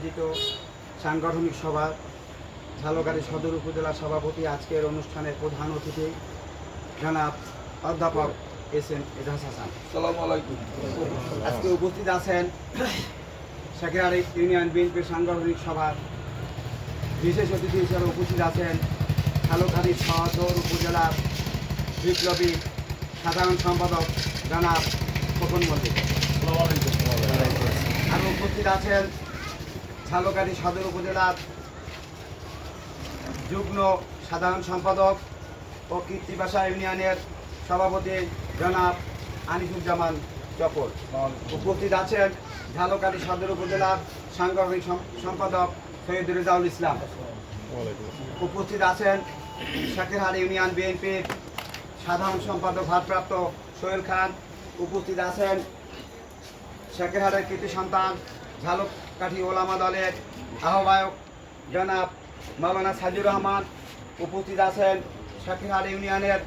আয়োজিত সাংগঠনিক সভা ঝালকাঠি সদর উপজেলা সভাপতি আজকের অনুষ্ঠানের প্রধান অতিথি জনাব অধ্যাপক এস.এম. এজাজ হাসান। আসসালামু আলাইকুম। আজকে উপস্থিত আছেন শাকিরহাট ইউনিয়ন বিএনপির সাংগঠনিক সভার বিশেষ অতিথি হিসেবে উপস্থিত আছেন ঝালকাঠি সদর উপজেলার বিপ্লবী সাধারণ সম্পাদক জনাব খোকন মল্লিক। আর উপস্থিত আছেন ঝালকাঠি সদর উপজেলার যুগ্ম সাধারণ সম্পাদক ও কীর্তিবাসা ইউনিয়নের সভাপতি জনাব আনিসুজ্জামান চকর। উপস্থিত আছেন ঝালকাঠি সদর উপজেলার সাংগঠনিক সম্পাদক সৈয়দ রেজাউল ইসলাম। উপস্থিত আছেন শাকিরহাট ইউনিয়ন বিএনপির সাধারণ সম্পাদক ভারপ্রাপ্ত সোহেল খান। উপস্থিত আছেন শাকিরহাটের কৃতি সন্তান ঝালকাঠি ওলামা দলের আহ্বায়ক জনাব মাওলানা সাজিদুর রহমান। উপস্থিত আছেন শাকিরহাট ইউনিয়নের